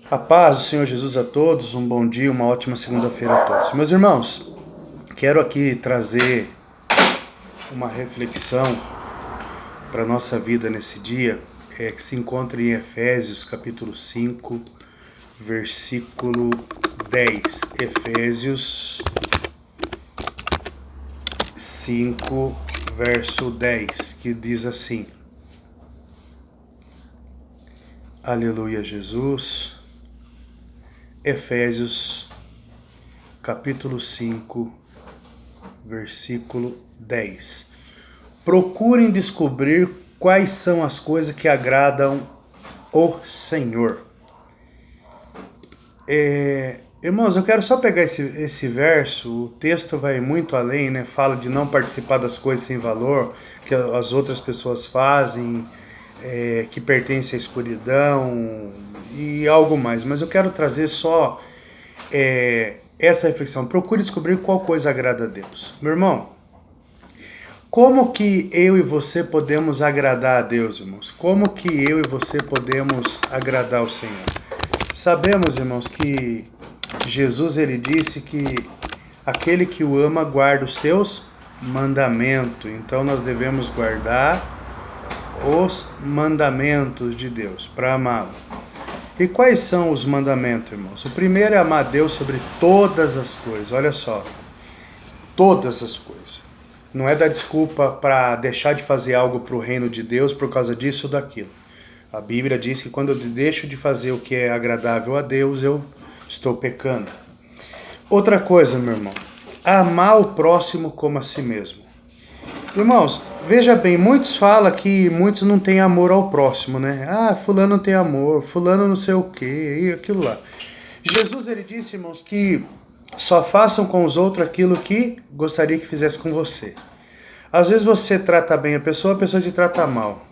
A paz do Senhor Jesus a todos, um bom dia, uma ótima segunda-feira a todos. Meus irmãos, quero aqui trazer uma reflexão para a nossa vida nesse dia, que se encontra em Efésios capítulo 5, versículo 10. Efésios 5, verso 10, que diz assim: Aleluia, Jesus. Efésios, capítulo 5, versículo 10. Procurem descobrir quais são as coisas que agradam o Senhor. Irmãos, eu quero só pegar esse verso, o texto vai muito além, né? Fala de não participar das coisas sem valor, que as outras pessoas fazem, que pertence à escuridão e algo mais. Mas eu quero trazer só essa reflexão. Procure descobrir qual coisa agrada a Deus. Meu irmão, como que eu e você podemos agradar a Deus, irmãos? Como que eu e você podemos agradar ao Senhor? Sabemos, irmãos, que Jesus ele disse que aquele que o ama guarda os seus mandamentos. Então nós devemos guardar os mandamentos de Deus para amá-lo. E quais são os mandamentos, irmãos? O primeiro é amar a Deus sobre todas as coisas. Olha só, todas as coisas. Não é dar desculpa para deixar de fazer algo para o reino de Deus por causa disso ou daquilo. A Bíblia diz que quando eu deixo de fazer o que é agradável a Deus, eu estou pecando. Outra coisa, meu irmão, amar o próximo como a si mesmo. Irmãos, veja bem, muitos falam que muitos não têm amor ao próximo, né? Ah, fulano não tem amor, fulano não sei o quê, e aquilo lá. Jesus, ele disse, irmãos, que só façam com os outros aquilo que gostaria que fizesse com você. Às vezes você trata bem a pessoa te trata mal.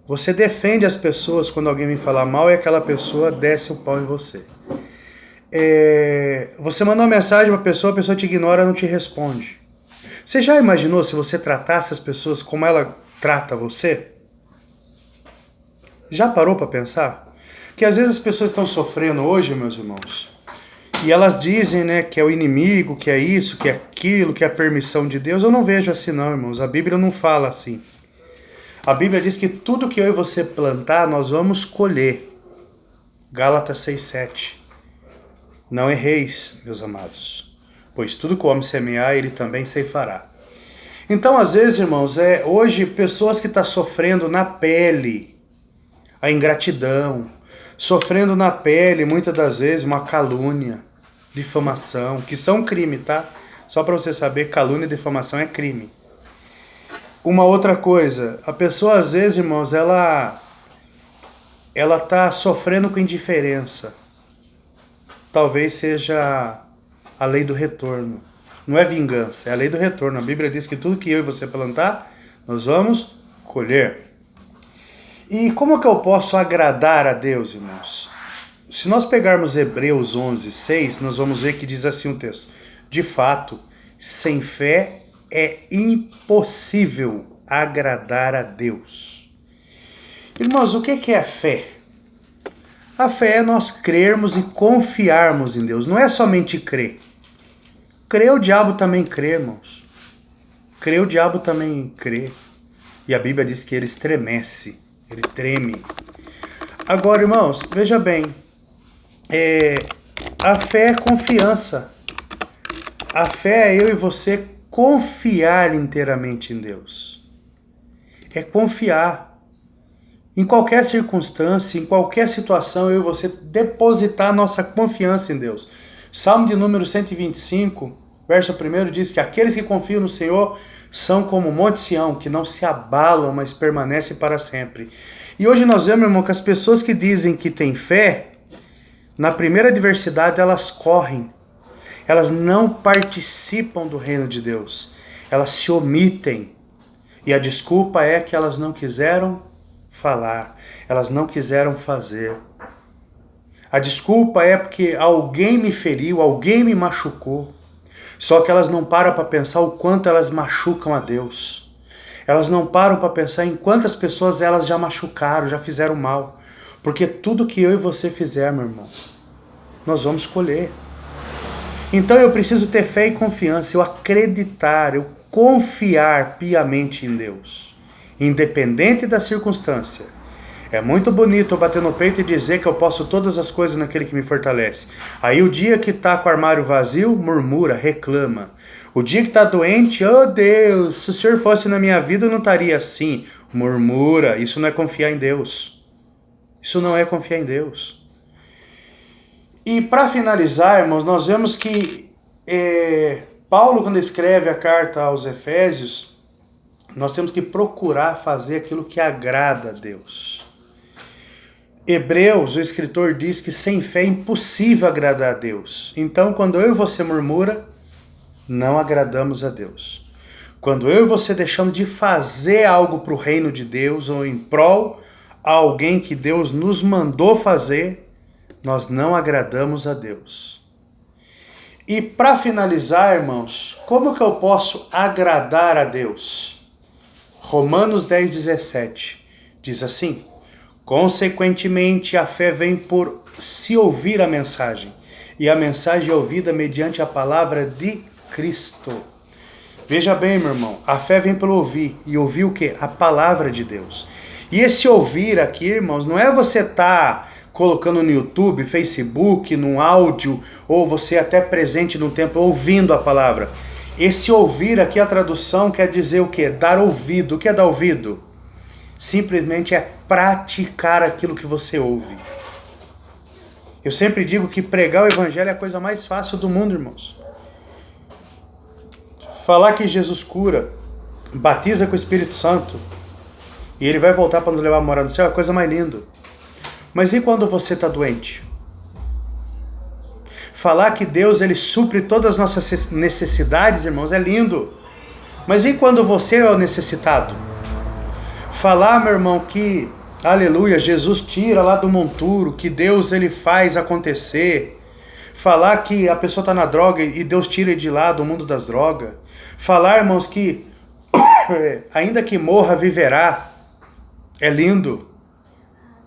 Você defende as pessoas quando alguém vem falar mal e aquela pessoa desce o pau em você. Você manda uma mensagem para a pessoa te ignora, não te responde. Você já imaginou se você tratasse as pessoas como ela trata você? Já parou para pensar? Que às vezes as pessoas estão sofrendo hoje, meus irmãos, e elas dizem, né, que é o inimigo, que é isso, que é aquilo, que é a permissão de Deus. Eu não vejo assim não, irmãos. A Bíblia não fala assim. A Bíblia diz que tudo que eu e você plantar, nós vamos colher. Gálatas 6:7. Não erreis, meus amados, pois tudo que o homem semear, ele também ceifará. Então, às vezes, irmãos, hoje pessoas que estão sofrendo na pele a ingratidão, sofrendo na pele, muitas das vezes, uma calúnia, difamação, que são crime, tá? Só para você saber, calúnia e difamação é crime. Uma outra coisa, a pessoa, às vezes, irmãos, ela está sofrendo com indiferença. Talvez seja a lei do retorno. Não é vingança, é a lei do retorno. A Bíblia diz que tudo que eu e você plantar, nós vamos colher. E como que eu posso agradar a Deus, irmãos? Se nós pegarmos Hebreus 11:6, nós vamos ver que diz assim o texto: de fato, sem fé é impossível agradar a Deus. Irmãos, o que é a fé? A fé é nós crermos e confiarmos em Deus. Não é somente crer. Crer, o diabo também crê, irmãos. Crer, o diabo também crê. E a Bíblia diz que ele estremece, ele treme. Agora, irmãos, veja bem. A fé é confiança. A fé é eu e você confiar inteiramente em Deus. É confiar. Em qualquer circunstância, em qualquer situação, eu e você depositar nossa confiança em Deus. Salmo de número 125, verso 1 diz que aqueles que confiam no Senhor são como o Monte Sião, que não se abalam, mas permanecem para sempre. E hoje nós vemos, irmão, que as pessoas que dizem que têm fé, na primeira adversidade elas correm. Elas não participam do reino de Deus. Elas se omitem. E a desculpa é que elas não quiseram falar. Elas não quiseram fazer. A desculpa é porque alguém me feriu, alguém me machucou. Só que elas não param para pensar o quanto elas machucam a Deus. Elas não param para pensar em quantas pessoas elas já machucaram, já fizeram mal. Porque tudo que eu e você fizer, meu irmão, nós vamos colher. Então eu preciso ter fé e confiança, eu acreditar, eu confiar piamente em Deus, independente da circunstância. É muito bonito eu bater no peito e dizer que eu posso todas as coisas naquele que me fortalece. Aí o dia que está com o armário vazio, murmura, reclama. O dia que está doente, oh Deus, se o Senhor fosse na minha vida eu não estaria assim. Murmura, isso não é confiar em Deus. Isso não é confiar em Deus. E para finalizar, irmãos, nós vemos que Paulo, quando escreve a carta aos Efésios, nós temos que procurar fazer aquilo que agrada a Deus. Hebreus, o escritor diz que sem fé é impossível agradar a Deus. Então, quando eu e você murmura, não agradamos a Deus. Quando eu e você deixamos de fazer algo para o reino de Deus ou em prol a alguém que Deus nos mandou fazer, nós não agradamos a Deus. E para finalizar, irmãos, como que eu posso agradar a Deus? Romanos 10:17 diz assim: consequentemente, a fé vem por se ouvir a mensagem, e a mensagem é ouvida mediante a palavra de Cristo. Veja bem, meu irmão, a fé vem pelo ouvir, e ouvir o quê? A palavra de Deus. E esse ouvir aqui, irmãos, não é você estar colocando no YouTube, Facebook, num áudio, ou você até presente no templo ouvindo a palavra. Esse ouvir aqui, a tradução quer dizer o quê? Dar ouvido. O que é dar ouvido? Simplesmente é praticar aquilo que você ouve. Eu sempre digo que pregar o evangelho é a coisa mais fácil do mundo, irmãos. Falar que Jesus cura, batiza com o Espírito Santo, e ele vai voltar para nos levar a morar no céu, é a coisa mais linda. Mas e quando você está doente? Falar que Deus ele supre todas as nossas necessidades, irmãos, é lindo. Mas e quando você é o necessitado? Falar, meu irmão, que, aleluia, Jesus tira lá do monturo, que Deus ele faz acontecer. Falar que a pessoa está na droga e Deus tira ele de lá do mundo das drogas. Falar, irmãos, que ainda que morra, viverá. É lindo.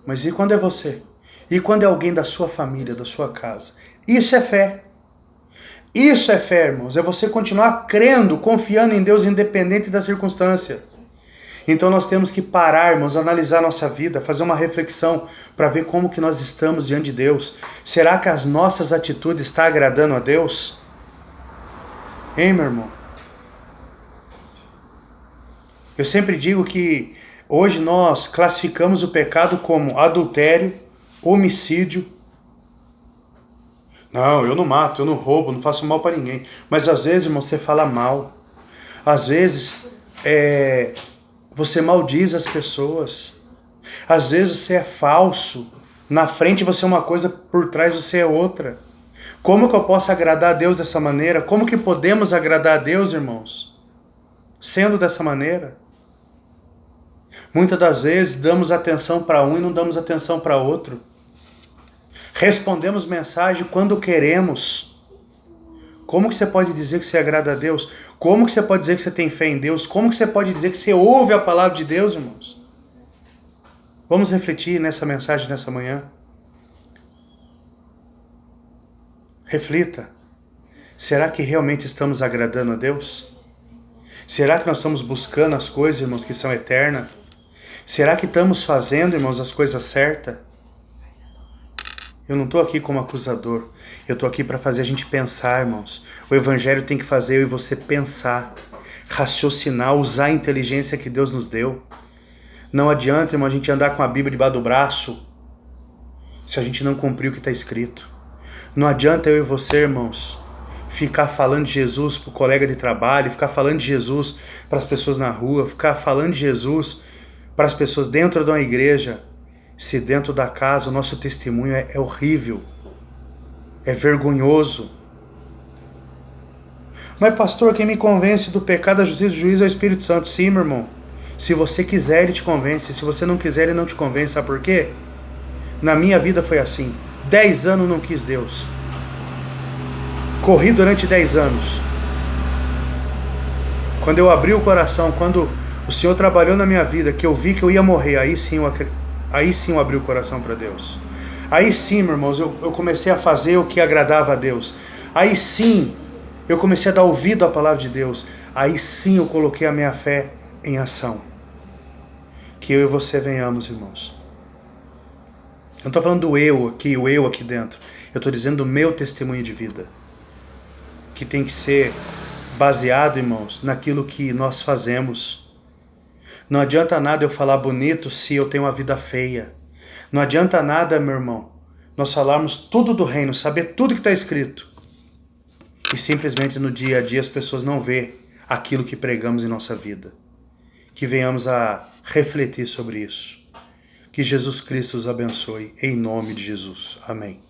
Mas e quando é você? E quando é alguém da sua família, da sua casa? Isso é fé. Isso é fé, irmãos. É você continuar crendo, confiando em Deus, independente da circunstância. Então nós temos que parar, irmãos, analisar nossa vida, fazer uma reflexão para ver como que nós estamos diante de Deus. Será que as nossas atitudes estão agradando a Deus? Hein, meu irmão? Eu sempre digo que hoje nós classificamos o pecado como adultério, homicídio. Não, eu não mato, eu não roubo, não faço mal para ninguém. Mas às vezes, irmão, você fala mal. Às vezes, você maldiz as pessoas. Às vezes você é falso. Na frente você é uma coisa, por trás você é outra. Como que eu posso agradar a Deus dessa maneira? Como que podemos agradar a Deus, irmãos? Sendo dessa maneira. Muitas das vezes damos atenção para um e não damos atenção para outro. Respondemos mensagem quando queremos. Como que você pode dizer que você agrada a Deus? Como que você pode dizer que você tem fé em Deus? Como que você pode dizer que você ouve a palavra de Deus, irmãos? Vamos refletir nessa mensagem nessa manhã. Reflita. Será que realmente estamos agradando a Deus? Será que nós estamos buscando as coisas, irmãos, que são eternas? Será que estamos fazendo, irmãos, as coisas certas? Eu não estou aqui como acusador. Eu estou aqui para fazer a gente pensar, irmãos. O evangelho tem que fazer eu e você pensar, raciocinar, usar a inteligência que Deus nos deu. Não adianta, irmão, a gente andar com a Bíblia debaixo do braço se a gente não cumprir o que está escrito. Não adianta eu e você, irmãos, ficar falando de Jesus para o colega de trabalho, ficar falando de Jesus para as pessoas na rua, ficar falando de Jesus para as pessoas dentro de uma igreja, se dentro da casa o nosso testemunho é horrível, é vergonhoso. Mas pastor, quem me convence do pecado, da justiça e do juízo é o Espírito Santo. Sim, meu irmão. Se você quiser, ele te convence. Se você não quiser, ele não te convence. Sabe por quê? Na minha vida foi assim. 10 anos não quis Deus. Corri durante 10 anos. Quando eu abri o coração, quando o Senhor trabalhou na minha vida, que eu vi que eu ia morrer, aí sim Aí sim eu abri o coração para Deus. Aí sim, meus irmãos, eu comecei a fazer o que agradava a Deus. Aí sim, eu comecei a dar ouvido à palavra de Deus. Aí sim eu coloquei a minha fé em ação. Que eu e você venhamos, irmãos. Eu não estou falando do eu aqui, o eu aqui dentro. Eu estou dizendo do meu testemunho de vida. Que tem que ser baseado, irmãos, naquilo que nós fazemos. Não adianta nada eu falar bonito se eu tenho uma vida feia. Não adianta nada, meu irmão, nós falarmos tudo do reino, saber tudo que está escrito. E simplesmente no dia a dia as pessoas não vê aquilo que pregamos em nossa vida. Que venhamos a refletir sobre isso. Que Jesus Cristo os abençoe, em nome de Jesus. Amém.